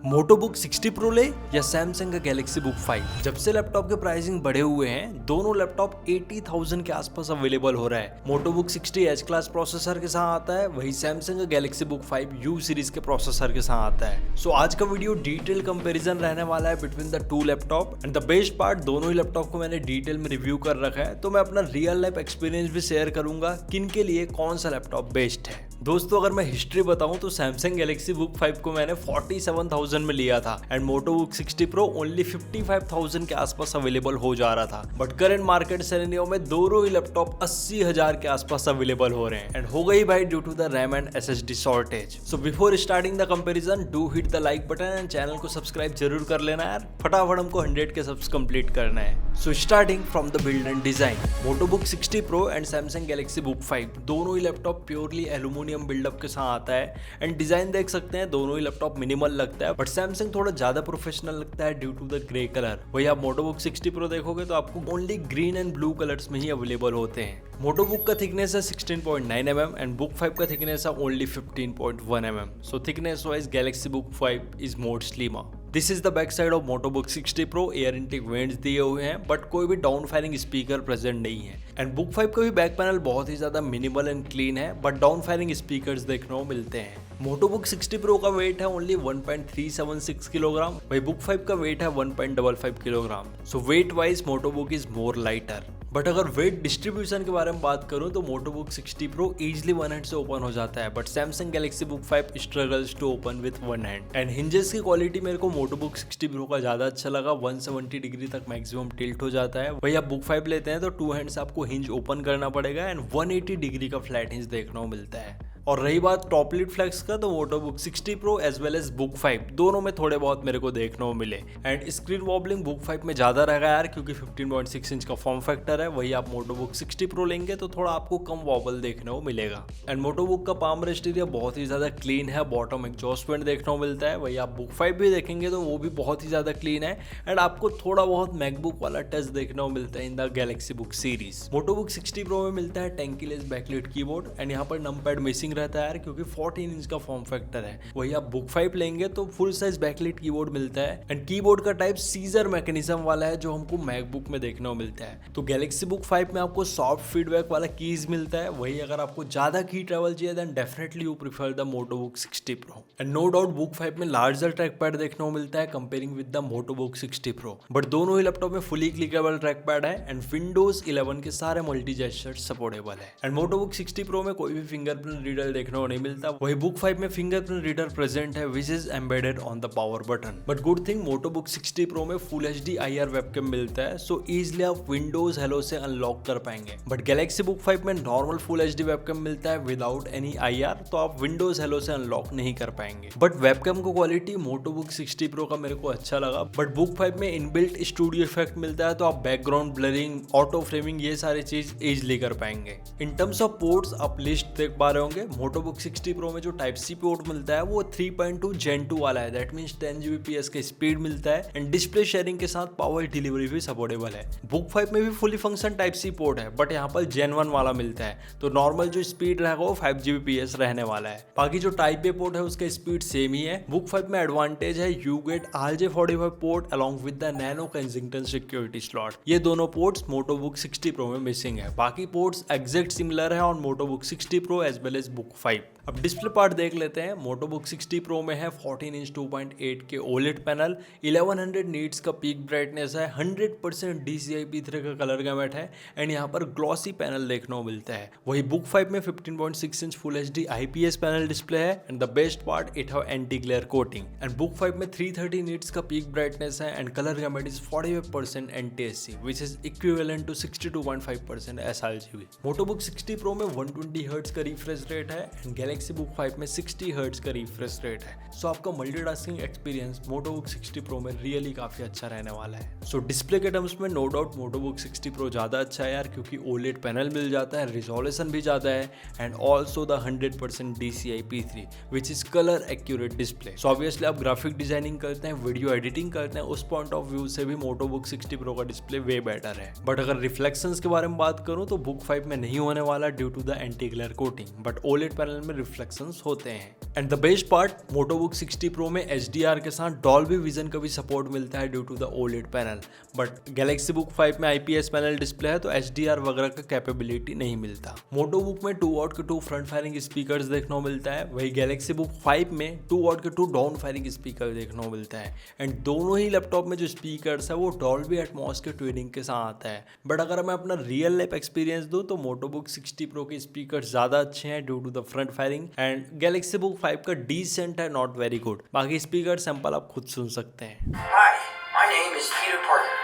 मोटो book 60 pro ले या Samsung का गैलेक्सी बुक 5। जब से लैपटॉप के प्राइसिंग बढ़े हुए हैं, दोनों लैपटॉप 80,000 के आसपास अवेलेबल हो रहा है। मोटो बुक 60 एच क्लास प्रोसेसर के साथ आता है, वही सैमसंग का गैलेक्सी बुक 5 यू सीरीज के प्रोसेसर के साथ आता है। सो आज का वीडियो डिटेल कंपैरिजन रहने वाला है between the two laptop and the best part, दोनों ही लैपटॉप को मैंने डिटेल में रिव्यू कर रखा है, तो मैं अपना रियल लाइफ एक्सपीरियंस भी शेयर करूंगा किन के लिए कौन सा लैपटॉप बेस्ट है। दोस्तों अगर मैं हिस्ट्री बताऊं तो सैमसंग गैलेक्सी बुक 5 को मैंने 47,000 में लिया था and Moto book 60 pro only 55,000 के आसपास अवेलेबल हो जा रहा था। बट करंट मार्केट सिनेरियो में दोनों ही लैपटॉप 80,000 के आसपास अवेलेबल हो रहे हैं एंड हो गई भाई due to the RAM and SSD shortage. So before starting the comparison do hit the like button and channel को सब्सक्राइब जरूर कर लेना यार, फटाफट हमको 100 के सब्स कंप्लीट करना है। So starting from the build and design, Moto book 60 pro and Samsung Galaxy book 5 दोनों ही लैपटॉप प्योरली एल्यूमिनियम बिल्डअप के साथ आता है एंड डिजाइन देख सकते हैं दोनों ही लैपटॉप मिनिमल लगता है, बट सैमसंग थोड़ा ज्यादा प्रोफेशनल लगता है due to the grey colour. वही आप मोटो बुक 60 प्रो देखोगे तो आपको only green and blue colours में ही अवेलेबल होते हैं। मोटो बुक का थिकनेस है 16.9 mm एंड बुक 5 का थिकनेस है only 15.1 mm। So thickness wise Galaxy book 5 is more slimmer. This is the back side of Moto book 60 pro. Air intake vents दिए हुए हैं बट कोई भी डाउन फायरिंग स्पीकर प्रेजेंट नहीं है and book 5 का भी बैक पैनल बहुत ही ज्यादा मिनिमल एंड क्लीन है, बट डाउन फायरिंग स्पीकर्स देखने को मिलते हैं। मोटो बुक 60 प्रो का वेट है ओनली 1.376 किलोग्राम, वही बुक 5 का वेट है 1.55 kilogram. So weight wise Moto book is more lighter. But अगर वेट डिस्ट्रीब्यूशन के बारे में बात करूं तो Moto book 60 pro easily one hand से ओपन हो जाता है, but Samsung Galaxy book 5 struggles to open with one hand. And hinges की क्वालिटी मेरे को मोटो बुक 60 प्रो का ज्यादा अच्छा लगा, 170 डिग्री तक मैक्सिमम टिल्ट हो जाता है। वही आप बुक 5 लेते हैं तो टू हैंड से आपको हिंज ओपन करना पड़ेगा एंड 180 डिग्री का फ्लैट हिंज देखने को मिलता है। और रही बात टॉप लिड फ्लेक्स का, तो Moto book 60 pro as well as book 5 दोनों में थोड़े बहुत मेरे को देखने को मिले एंड स्क्रीन वॉबलिंग बुक 5 में ज्यादा रहेगा यार, क्योंकि 15.6 इंच का फॉर्म फैक्टर है। वही आप मोटो बुक 60 प्रो लेंगे तो थोड़ा आपको कम वॉबल देखने को मिलेगा। एंड मोटो बुक का पाम रेस्ट एरिया बहुत ही ज्यादा क्लीन है, बॉटम एग्जॉस्ट वेंट देखने को मिलता है। वही आप बुक 5 भी देखेंगे तो वो भी बहुत ही ज्यादा क्लीन है एंड आपको थोड़ा बहुत मैकबुक वाला टच देखने को मिलता है in the Galaxy Book series. Moto book 60 pro में मिलता है टैंकीलेस बैकलिट कीबोर्ड एंड यहाँ पर नम पैड मिसिंग रहता है यार, क्योंकि 14 इंच का फॉर्म फैक्टर है। वही आप बुक 5 लेंगे तो फुल साइज बैकलाइट कीबोर्ड मिलता है एंड कीबोर्ड का टाइप सीजर मैकेनिज्म वाला है जो हमको मैकबुक में देखने को मिलता है। तो गैलेक्सी बुक 5 में आपको सॉफ्ट फीडबैक वाला कीज मिलता है। वही अगर आपको ज्यादा की ट्रैवल चाहिए then definitely you prefer the Moto book 60 pro. And no doubt book 5 में लार्जर ट्रैक पैड देखने को मिलता है comparing with the Moto book 60 pro, but दोनों ही लैपटॉप में फुली क्लिकेबल ट्रैक पैड है एंड विंडोज 11 के सारे मल्टी जेस्चर्स सपोर्टेबल है। एंड मोटो बुक 60 प्रो में कोई भी फिंगरप्रिंट रीडर देखने को नहीं मिलता। वही बुक 5 में फिंगरप्रिंट रीडर प्रेजेंट है which is embedded on the power button. But good thing Moto book 60 pro में फुल HD IR वेबकैम मिलता है, सो इजिली आप विंडोज हेलो से अनलॉक कर पाएंगे। बट गैलेक्सी बुक 5 में नॉर्मल फुल HD वेबकैम मिलता है विदाउट एनी IR, तो आप विंडोज हेलो से अनलॉक नहीं कर पाएंगे। बट वेबकैम को क्वालिटी मोटो बुक 60 प्रो का मेरे को अच्छा लगा, बट बुक 5 में इनबिल्ट स्टूडियो इफेक्ट मिलता है, तो आप बैकग्राउंड ब्लरिंग, ऑटो फ्रेमिंग ये सारी चीज इजिली कर पाएंगे। इन टर्म्स ऑफ पोर्ट्स आप लिस्ट देख पा रहे होंगे, मोटो बुक 60 प्रो में जो टाइप सी पोर्ट मिलता है वो 3.2 Gen 2 वाला है, दैट मींस 10 Gbps का स्पीड मिलता है एंड डिस्प्ले शेयरिंग के साथ पावर डिलीवरी भी सपोर्टेबल है। बुक 5 में भी fully function type C port है, बट यहाँ पर Gen 1 वाला मिलता है, तो नॉर्मल जो स्पीड रहेगा वो 5 Gbps रहने वाला है। बाकी जो टाइप ए पोर्ट है उसका स्पीड सेम ही है। बुक 5 में एडवांटेज है you get RJ45 port along with the nano Kensington security slot. ये दोनों पोर्ट्स मोटो बुक 60 प्रो में मिसिंग है, बाकी पोर्ट्स एग्जैक्ट सिमिलर है on Moto book 60 pro as well as book 5। अब डिस्प्ले पार्ट देख लेते हैं। मोटो बुक 60 प्रो में है 14 इंच 2.8 के OLED पैनल, 1100 नीट्स का पीक ब्राइटनेस है, 100% DCI-P3 का कलर गैमेट है एंड यहाँ पर ग्लॉसी पैनल देखने को मिलता है। वही बुक 5 में 15.6 inch full HD IPS panel display है and the best part it have anti glare coating. And book 5 में 330 नीट्स का पीक ब्राइटनेस है and colour gamut is 45% NTSC which is equivalent to 62.5% sRGB। Moto book 60 pro में 120 hertz का refresh rate है and Galaxy book 5 में 60 hertz का refresh rate है। सो आपका मल्टीटास्किंग एक्सपीरियंस मोटो बुक 60 प्रो में रियली काफी अच्छा रहने वाला है। सो डिस्प्ले के टर्म्स में नो डाउट मोटो बुक 60 प्रो ज्यादा अच्छा है यार, क्योंकि OLED पैनल मिल जाता है, रिजोल्यूशन भी ज्यादा है and also the 100% DCI-P3 which is colour accurate display. So obviously आप ग्राफिक डिजाइनिंग करते हैं, वीडियो एडिटिंग करते हैं, उस पॉइंट ऑफ व्यू से भी मोटो बुक 60 प्रो का डिस्प्ले वे बेटर है। बट अगर रिफ्लेक्शंस के बारे में बात करूं तो बुक 5 में नहीं होने वाला due to the anti glare coating, but OLED panel में रिफ्लेक्शंस होते हैं। And the best part, Moto book 60 Pro में HDR के साथ डॉल्बी विजन का भी सपोर्ट मिलता है due to the OLED panel, but Galaxy book 5 में IPS पैनल डिस्प्ले है तो HDR वगैरह का कैपेबिलिटी नहीं मिलता। मोटोबुक में 2 वॉट के 2 फ्रंट फायरिंग स्पीकर्स देखने को मिलता है, वही गैलेक्सी बुक 5 में 2 वॉट के 2 डाउन फायरिंग स्पीकर देखने को मिलता है। एंड दोनों ही लैपटॉप में जो स्पीकर्स है वो डॉल्बी एटमॉस के ट्यूनिंग के साथ आता है। बट अगर मैं अपना रियल लाइफ एक्सपीरियंस दूं तो मोटोबुक 60 Pro के स्पीकर ज़्यादा अच्छे हैं due to the front firing, and Galaxy book 5 का डिसेंट है, नॉट वेरी गुड। बाकी स्पीकर सैंपल आप खुद सुन सकते हैं। Hi, my name is Peter Parker.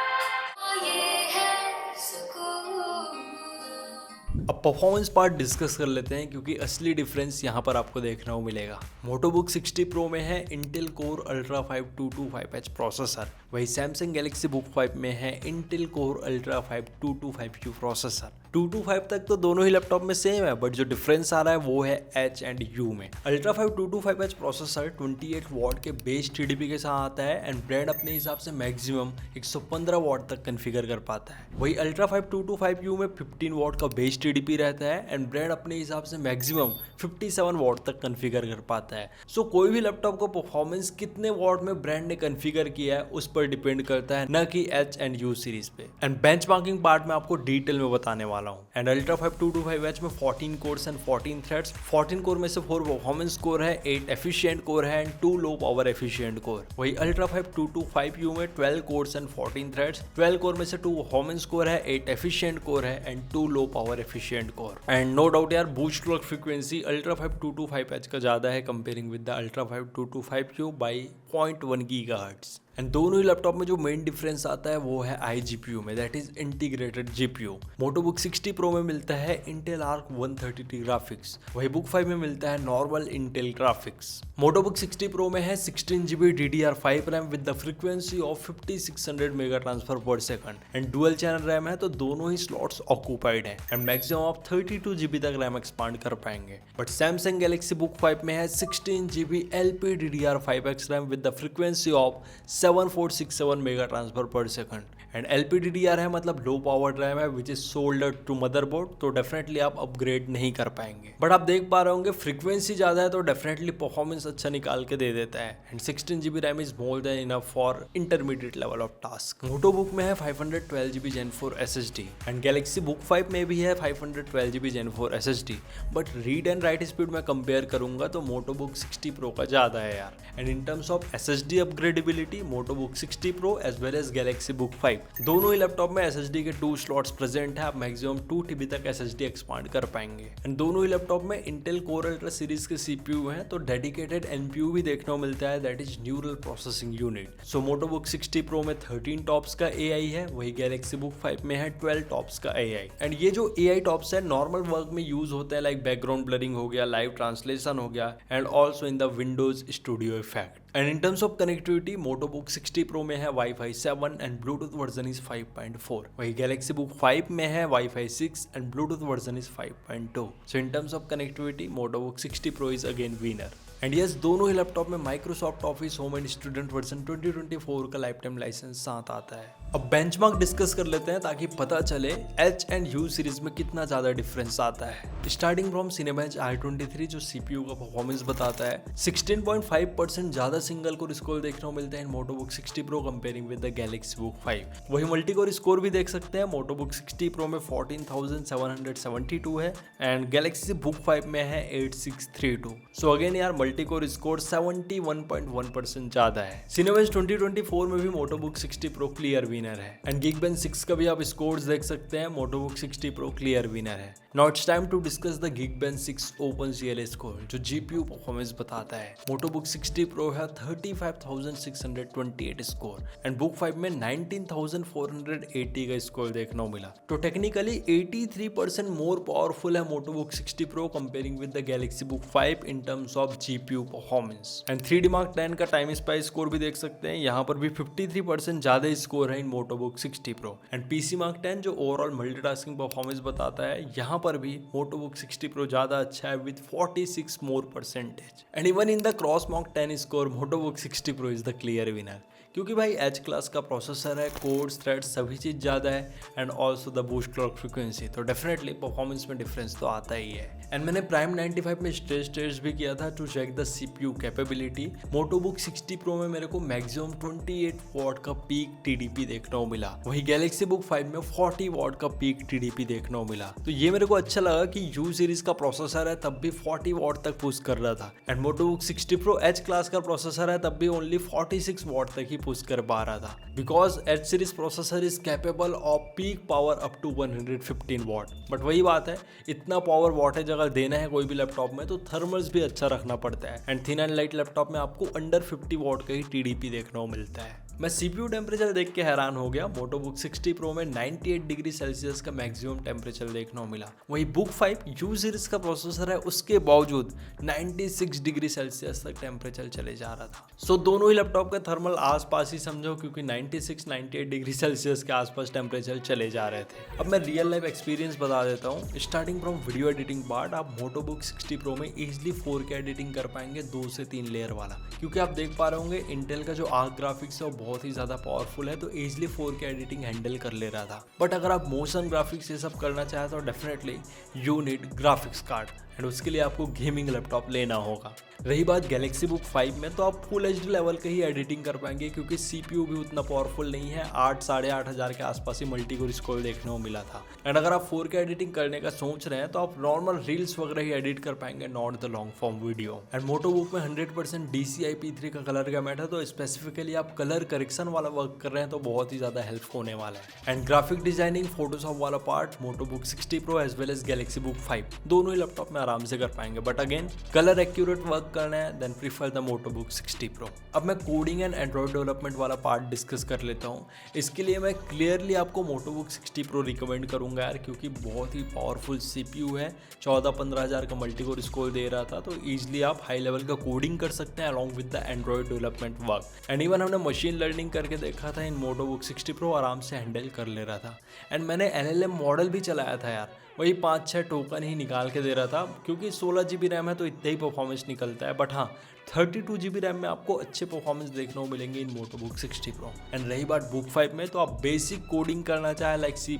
अब परफॉर्मेंस पार्ट डिस्कस कर लेते हैं क्योंकि असली डिफरेंस यहाँ पर आपको देखने को मिलेगा। मोटोबुक 60 Pro में है Intel core ultra 5 225H processor, वही सैमसंग गैलेक्सी बुक 5 में है Intel core ultra 5 225U processor. 225 तक तो दोनों ही लैपटॉप में सेम है, बट जो डिफरेंस आ रहा है वो है H एंड U में। अल्ट्रा 5 225H प्रोसेसर 28 वॉट के बेस TDP के साथ आता है एंड ब्रांड अपने हिसाब से मैक्सिमम 115 वॉट तक कन्फिगर कर पाता है। वही अल्ट्रा 5 225U में 15 वॉट का बेस TDP रहता है एंड ब्रांड अपने हिसाब से मैक्सिमम 57 वॉट तक कन्फिगर कर पाता है। सो कोई भी लैपटॉप को परफॉर्मेंस कितने वॉट में ब्रांड ने कन्फिगर किया है उस पर डिपेंड करता है, न कि H एंड U सीरीज पे। एंड बेंचमार्किंग पार्ट में आपको डिटेल में बताने वाला हूँ। एंड अल्ट्रा 5 225H में 14 कोर्स एंड 14 थ्रेड्स। 14 कोर में से 4 परफॉर्मेंस कोर है, 8 एफिशिएंट कोर है and 2 low power efficient core. वही अल्ट्रा 5 225U में 12 कोर्स एंड 14 थ्रेड्स। 12 कोर में से 2 परफॉर्मेंस कोर है, 8 एफिशिएंट कोर है and 2 low power efficient core. And no doubt यार, boost clock frequency ultra 5 225H का ज्यादा है comparing with the ultra 5 225U by 0.1 GHz। And दोनों ही लैपटॉप में जो मेन डिफरेंस आता है वो है iGPU में, that is integrated GPU। Moto book 60 Pro में मिलता है इंटेल आर्क 130T ग्राफिक्स, वही बुक 5 में मिलता है normal Intel graphics. Moto book 60 Pro में है 16GB DDR5 RAM with the frequency of 5600 mega transfer पर second and dual channel RAM है, तो दोनों ही स्लॉट्स ऑक्यूपाइड है एंड मैक्सिमम आप 32GB तक रैम एक्सपांड कर पाएंगे। बट सैमसंग गैलेक्सी बुक 5 में है 16GB LPDDR5X RAM with the frequency of 7467 mega transfer पर सेकंड एंड LPDDR है, मतलब लो पावर रैम है which is solder to motherboard, तो डेफिनेटली आप अपग्रेड नहीं कर पाएंगे। बट आप देख पा रहे होंगे फ्रीक्वेंसी ज्यादा है तो डेफिनेटली परफॉर्मेंस अच्छा निकाल के दे देता है and 16GB RAM is more than enough for intermediate level of task. Moto book में है 512GB Gen 4 SSD and Galaxy book 5 में भी है 512GB Gen 4 SSD, but read and write speed में कंपेयर करूंगा तो मोटोबुक 60 Pro का ज्यादा है यार। And in terms of SSD upgradeability Moto book 60 Pro as well as Galaxy book 5 दोनों ही लैपटॉप में SSD के 2 स्लॉट्स प्रेजेंट है, आप मैक्सिमम 2 TB तक SSD एक्सपांड कर पाएंगे। एंड दोनों ही लैपटॉप में इंटेल कोर अल्ट्रा सीरीज के CPU हैं, तो डेडिकेटेड NPU भी देखने को मिलता है, that is neural processing unit. So Moto book 60 Pro में 13 टॉप्स का AI है, वही गैलेक्सी बुक 5 में है 12 टॉप्स का AI। एंड ये जो AI टॉप्स है नॉर्मल वर्क में यूज होते हैं, लाइक बैकग्राउंड ब्लरिंग हो गया, लाइव ट्रांसलेशन हो गया and also in the Windows studio effect. And in terms of connectivity Moto book 60 Pro में है Wi-Fi 7 and Bluetooth version is 5.4, वही गैलेक्सी बुक 5 में है Wi-Fi 6 and Bluetooth version is 5.2। So in terms of connectivity Moto book 60 Pro is again winner. And yes, दोनों ही laptop में Microsoft Office Home and Student version 2024 का life time licence साथ आता है। अब बेंचमार्क डिस्कस कर लेते हैं ताकि पता चले H एंड U सीरीज में कितना ज्यादा डिफरेंस आता है। स्टार्टिंग फ्रॉम Cinebench i23 जो CPU का परफॉर्मेंस बताता है 16.5% ज्यादा सिंगल कोर स्कोर देखने को मिलता है इन मोटोबुक 60 Pro comparing with the Galaxy book 5। वही मल्टी कोर स्कोर भी देख सकते हैं, मोटोबुक 60 Pro में 14,772 है एंड गैलेक्सी बुक 5 में है 8632। सो अगेन यार मल्टी कोर स्कोर 71.1% ज्यादा है। Cinebench 2024 में भी मोटोबुक 60 Pro क्लियर विनर है एंड Geekbench 6 का भी आप स्कोर्स देख सकते हैं, मोटोबुक 60 Pro क्लियर विनर है। Now it's time to discuss the Geekbench 6 OpenCL score जो GPU परफॉर्मेंस बताता है। मोटोबुक 60 Pro है 35,628 स्कोर एंड बुक 5 में 19,480 का स्कोर देखने को मिला, तो टेक्निकली 83% मोर पावरफुल है मोटोबुक 60 Pro comparing with the Galaxy book 5 in terms of GPU performance. And 3D Mark 10 का टाइम स्पाइस स्कोर भी देख सकते हैं, यहाँ पर भी 53% ज्यादा स्कोर है इन मोटोबुक 60 Pro। एंड PC Mark 10 जो ओवरऑल मल्टीटास्किंग परफॉर्मेंस बताता है, यहाँ पर भी MotoBook 60 Pro ज़्यादा अच्छा है with 46 more percentage. And even in the CrossMark 10 score MotoBook 60 Pro is the clear winner, क्योंकि भाई एच क्लास का प्रोसेसर है, कोड्स थ्रेड्स सभी चीज़ ज़्यादा है and also the boost clock frequency, तो डेफिनेटली परफॉर्मेंस में डिफरेंस तो आता ही है। एंड मैंने प्राइम 95 में स्ट्रेस टेस्ट भी किया था to check the CPU capability. MotoBook 60 Pro में मेरे को मैक्सिमम 28 वॉट का पीक TDP देखने को मिला, वही Galaxy Book 5 में 40 वॉट का पीक TDP देखने को मिला। तो ये मेरे को अच्छा लगा कि U सीरीज का प्रोसेसर है तब भी 40 वॉट तक पुश कर रहा था, and MotoBook 60 Pro H class का प्रोसेसर है तब भी ओनली 46 वॉट तक ही पुश कर पा रहा था, because H series processor is capable of peak power up to 115 watt. But वही बात है, इतना पावर वॉटेज अगर देना है कोई भी लैपटॉप में तो थर्मल्स भी अच्छा रखना पड़ता है, and thin and light laptop में आपको अंडर 50 वॉट का ही TDP देखने को मिलता है। मैं CPU टेम्परेचर देख के हैरान हो गया। MotoBook 60 Pro में 98 डिग्री सेल्सियस का मैक्सिमम टेम्परेचर देखने को मिला, वही Book 5 U सीरीज का प्रोसेसर है उसके बावजूद 96 डिग्री सेल्सियस तक टेम्परेचर चले जा रहा था। सो दोनों ही लैपटॉप के थर्मल आसपास ही समझो, क्योंकि 96-98 डिग्री सेल्सियस के आसपास टेम्परेचर चले जा रहे थे। अब मैं रियल लाइफ एक्सपीरियंस बता देता हूँ। Starting from video editing part, आप MotoBook 60 Pro में इजिली 4K एडिटिंग कर पाएंगे 2 से 3 लेयर वाला, क्योंकि आप देख पा रहे होंगे इंटेल का जो आर्क ग्राफिक्स है वो बहुत ही ज़्यादा पावरफुल है, तो इजिली 4K एडिटिंग हैंडल कर ले रहा था। बट अगर आप मोशन ग्राफिक्स ये सब करना चाहें तो definitely you need graphics card, and उसके लिए आपको गेमिंग लैपटॉप लेना होगा। रही बात Galaxy Book 5 में, तो आप फुल HD लेवल का ही एडिटिंग कर पाएंगे, क्योंकि CPU भी उतना पावरफुल नहीं है। 8-8.5 हज़ार के आसपास ही मल्टी कोर स्कोर देखने को मिला था। एंड अगर आप 4K एडिटिंग करने का सोच रहे हैं तो आप नॉर्मल रील्स वगैरह ही एडिट कर पाएंगे, not the long form video. And MotoBook में 100% DCI P3 का कलर गैमेट है, तो स्पेसिफिकली आप कलर करेक्शन वाला वर्क कर रहे हैं तो बहुत ही ज़्यादा हेल्प होने वाला है। एंड ग्राफिक डिजाइनिंग, फोटोशॉप वाला part MotoBook 60 Pro as well एज Galaxy Book 5 दोनों ही लैपटॉप में आराम से कर पाएंगे। But again colour accurate work करना है then prefer the MotoBook 60 Pro। अब मैं कोडिंग एंड एंड्रॉइड डेवलपमेंट वाला पार्ट डिस्कस कर लेता हूँ। इसके लिए मैं क्लियरली आपको MotoBook 60 Pro रिकमेंड करूँगा यार, क्योंकि बहुत ही पावरफुल CPU है। 14-15 हज़ार का मल्टी कोर स्कोर दे रहा था, तो ईजिली आप हाई लेवल का कोडिंग कर सकते हैं along with the Android development work. And even हमने मशीन लर्निंग करके देखा था, इन MotoBook 60 Pro आराम से हैंडल कर ले रहा था। एंड मैंने LLM मॉडल भी चलाया था यार, वही 5-6 टोकन ही निकाल के दे रहा था, क्योंकि 16 GB रैम है तो इतना ही परफॉर्मेंस निकलता है। बट हाँ, 32 GB रैम में आपको अच्छे परफॉर्मेंस देखने को मिलेंगे इन MotoBook 60 Pro। एंड रही बात Book 5 में, तो आप बेसिक कोडिंग करना चाहे लाइक C++,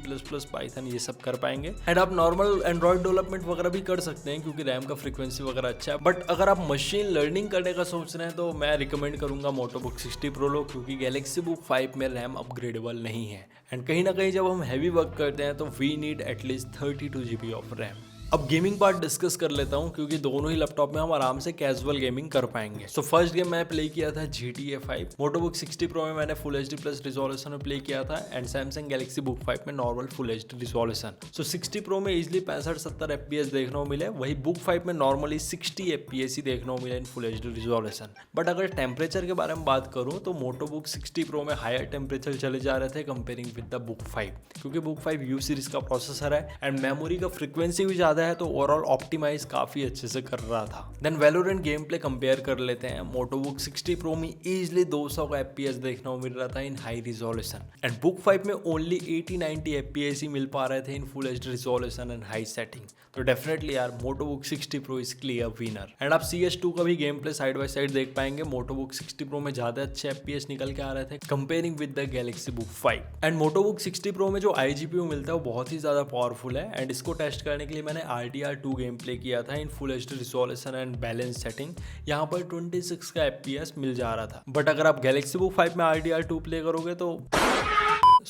पाइथन ये सब कर पाएंगे। एंड आप नॉर्मल एंड्रॉइड डेवलपमेंट वगैरह भी कर सकते हैं, क्योंकि रैम का फ्रीक्वेंसी वगैरह अच्छा है। बट अगर आप मशीन लर्निंग करने का सोच रहे हैं तो मैं रिकमेंड करूंगा MotoBook 60 Pro लो, क्योंकि Galaxy Book 5 में रैम अपग्रेडेबल नहीं है। एंड कहीं ना कहीं जब हम हैवी वर्क करते हैं तो we need at least 32 GB of RAM. अब गेमिंग पार्ट डिस्कस कर लेता हूँ, क्योंकि दोनों ही लैपटॉप में हम आराम से कैजुअल गेमिंग कर पाएंगे। सो फर्स्ट गेम मैं प्ले किया था GTA 5। MotoBook 60 Pro में मैंने फुल HD प्लस रिजोल्यूशन में प्ले किया था, एंड Samsung Galaxy Book 5 में नॉर्मल फुल HD रिजोल्यूशन। सो 60 Pro में इजिली 65-70 FPS देखने को मिले, वही Book 5 में नॉर्मली 60 FPS ही देखने को मिले in full HD resolution. But अगर टेम्परेचर के बारे में बात करूँ तो MotoBook 60 Pro में हायर टेम्परेचर चले जा रहे थे कंपेयरिंग विद द Book 5, क्योंकि Book 5 U सीरीज का प्रोसेसर है एंड मेमोरी का फ्रीक्वेंसी भी ज़्यादा है, तो ओवरऑल ऑप्टिमाइज काफी अच्छे से कर रहा था। Then Valorant game play compare कर लेते हैं। MotoBook 60 Pro में इजिली 200 का FPS देखने को मिल रहा था इन हाई रिजोल्यूशन, एंड Book 5 में ओनली 80-90 FPS ही मिल पा रहे थे in full HD resolution and high setting. तो डेफिनेटली यार MotoBook 60 Pro is clear winner. And आप CS2 का भी game play side by side देख पाएंगे। MotoBook 60 Pro में ज्यादा अच्छे FPS निकल के आ रहे थे comparing with the Galaxy Book 5। And MotoBook 60 Pro में जो iGPU मिलता है वो बहुत ही ज्यादा पावरफुल है, एंड इसको टेस्ट करने के लिए मैंने RDR2 गेम प्ले किया था in full HD resolution and balance setting. यहाँ पर 26 का FPS मिल जा रहा था। बट अगर आप Galaxy Book 5 में RDR2 प्ले करोगे तो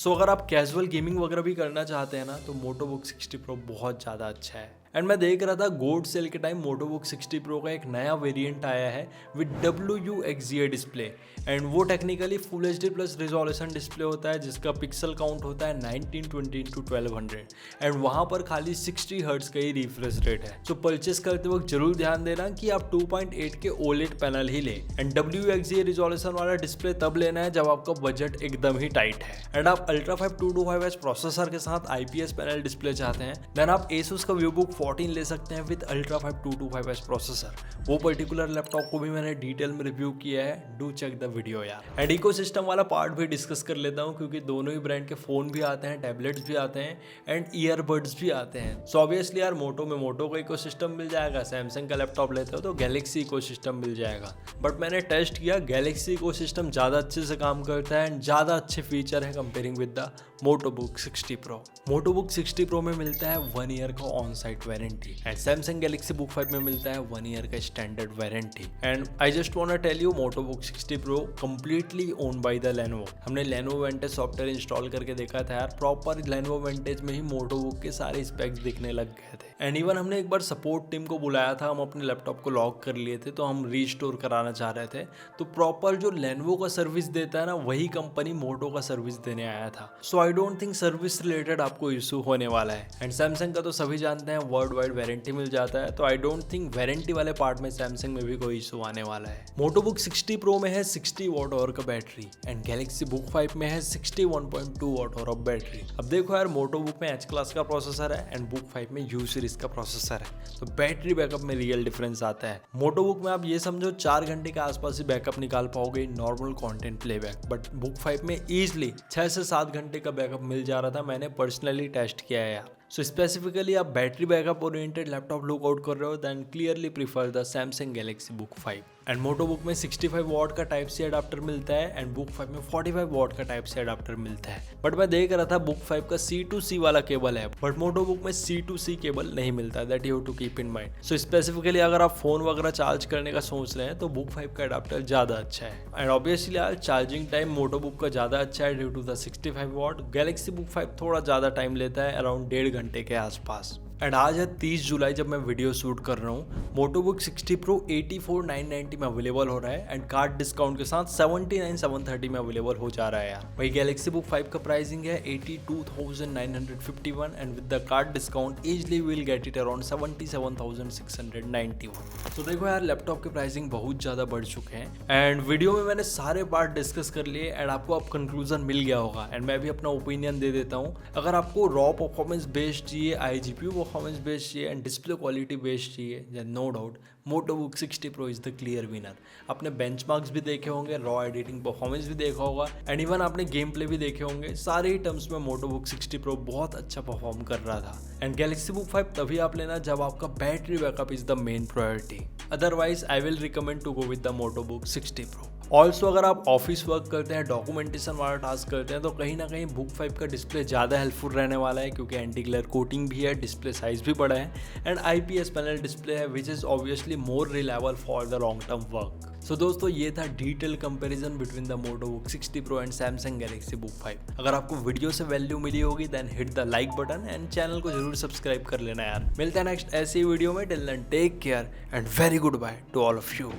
अगर आप कैजुअल गेमिंग वगैरह भी करना चाहते हैं ना, तो MotoBook 60 Pro बहुत ज़्यादा अच्छा है। एंड मैं देख रहा था गोल्ड सेल के टाइम MotoBook 60 Pro का एक नया वेरिएंट आया है विद WUXGA डिस्प्ले, एंड वो technically full HD plus resolution display होता है, जिसका पिक्सल काउंट होता है 1920x1200, एंड वहाँ पर खाली 60 हर्ट्ज का ही रिफ्रेश रेट है। तो परचेस करते वक्त जरूर ध्यान देना कि आप 2.8 के OLED पैनल ही लें, एंड WUXGA रिजोल्यूशन वाला डिस्प्ले तब लेना है जब आपका बजट एकदम ही टाइट है। एंड आप Ultra 5 225H प्रोसेसर के साथ IPS पैनल डिस्प्ले चाहते हैं, देन आप Asus का VivoBook 14 ले सकते हैं विद अल्ट्रा 5225S प्रोसेसर। वो पर्टिकुलर लैपटॉप को भी मैंने डिटेल में रिव्यू किया है, डू चेक द वीडियो यार। एंड इकोसिस्टम वाला पार्ट भी डिस्कस कर लेता हूँ क्योंकि दोनों ही ब्रांड के फ़ोन भी आते हैं, टैबलेट्स भी आते हैं एंड ईयरबड्स भी आते हैं। सो ऑब्वियसली यार मोटो में मोटो का इकोसिस्टम मिल जाएगा, सैमसंग का लैपटॉप लेते हो तो गैलेक्सी इकोसिस्टम मिल जाएगा। बट मैंने टेस्ट किया, गैलेक्सी इकोसिस्टम ज़्यादा अच्छे से काम करता है एंड ज़्यादा अच्छे फीचर है comparing with the Motobook 60 Pro. Motobook 60 pro में मिलता है 1 ईयर का on site warranty and Samsung Galaxy book 5 में मिलता है 1 ईयर का standard warranty. And I just want to tell you, Motobook 60 Pro completely own by the Lenovo. हमने Lenovo Vantage software install करके देखा था यार, प्रॉपर लेनोवो वेंटेज में ही मोटोबुक के सारे स्पेक्स दिखने लग गए थे। एंड इवन हमने एक बार सपोर्ट टीम को बुलाया था, हम अपने लैपटॉप को लॉक कर लिए थे तो हम रीस्टोर कराना चाह रहे थे, तो प्रॉपर जो लेनोवो का सर्विस देता है ना वही कंपनी मोटो का सर्विस देने आया था। So I don't think service related आपको इशू होने वाला है। एंड सैमसंग का तो सभी जानते हैं वर्ल्ड वाइड वारंटी मिल जाता है, तो आई डोंट थिंक वारंटी वाले पार्ट में सैमसंग में भी कोई इशू आने वाला है। मोटोबुक 60 प्रो में है 60 वॉट आवर का बैटरी एंड गैलेक्सी बुक 5 में है 61.2 वॉट आवर ऑफ बैटरी। अब देखो यार, मोटोबुक में एच क्लास का प्रोसेसर है एंड बुक 5 में यू सीरीज का प्रोसेसर है, तो बैटरी बैकअप में रियल डिफरेंस आता है। मोटोबुक में आप ये समझो 4 घंटे के आसपास ही बैकअप निकाल पाओगे normal content playback, but book 5 में इजीली 6 से 7 घंटे का बैकअप मिल जा रहा था। मैंने पर्सनली टेस्ट किया है यार। सो स्पेसिफिकली आप battery backup oriented laptop look out कर रहे हो then clearly prefer the Samsung Galaxy book 5। And Motobook में 65 वॉट का टाइप सी अडाप्टर मिलता है एंड बुक 5 में 45 वॉट का टाइप सी अडाप्टर मिलता है। बट मैं देख रहा था बुक 5 का C2C वाला केबल है, बट मोटोबुक में C2C केबल नहीं मिलता है, that you have to keep in mind. So specifically अगर आप फोन वगैरह चार्ज करने का सोच रहे हैं तो बुक 5 का अडाप्टर ज़्यादा अच्छा है। एंड ऑब्वियसली यार चार्जिंग टाइम मोटोबुक का ज़्यादा अच्छा है due to the 65 watt. Galaxy book 5 थोड़ा ज़्यादा टाइम लेता है, अराउंड 1.5 घंटे के आसपास। एंड आज है 30 जुलाई जब मैं वीडियो शूट कर रहा हूँ। मोटोबुक 60 प्रो 84,990 में अवेलेबल हो रहा है एंड कार्ड डिस्काउंट के साथ 79,730 में अवेलेबल हो जा रहा है यार। वही गैलेक्सी बुक 5 का प्राइसिंग है 82,951 and with the card discount easily will get it around 77,691। तो देखो यार, लैपटॉप के प्राइसिंग बहुत ज़्यादा बढ़ चुके हैं एंड वीडियो में मैंने सारे पार्ट डिस्कस कर लिए एंड आपको अब कंक्लूजन मिल गया होगा। एंड मैं भी अपना ओपिनियन दे देता हूँ। अगर आपको रॉ परफॉर्मेंस बेस्ड चाहिए, IGPU परफॉर्मेंस बेस्ड चाहिए एंड डिस्प्ले क्वालिटी बेस्ड चाहिए, then no doubt Motobook 60 Pro is the clear winner. आपने बेंचमार्क्स भी देखे होंगे, रॉ एडिटिंग परफॉर्मेंस भी देखा होगा एंड इवन आपने गेम प्ले भी देखे होंगे। सारे ही टर्म्स में मोटोबुक 60 प्रो बहुत अच्छा परफॉर्म कर रहा था। एंड गैलेक्सी बुक 5 तभी आप लेना जब आपका battery backup is the main priority. Otherwise I will recommend to go with the Motobook 60 Pro. Also अगर आप ऑफिस वर्क करते हैं, डॉक्यूमेंटेशन वाला टास्क करते हैं, तो कहीं ना कहीं बुक 5 का डिस्प्ले ज़्यादा हेल्पफुल रहने वाला है क्योंकि एंटी ग्लेयर कोटिंग भी है, डिस्प्ले साइज भी बड़ा है एंड IPS पैनल डिस्प्ले है which is obviously more reliable for the long term work. So दोस्तों, ये था detail comparison between the Motobook 60 pro and Samsung Galaxy book 5। अगर आपको वीडियो से वैल्यू मिली होगी then hit the like button and channel को जरूर सब्सक्राइब कर लेना यार। मिलते हैं नेक्स्ट ऐसी वीडियो में। Till then take care and very goodbye to all of you.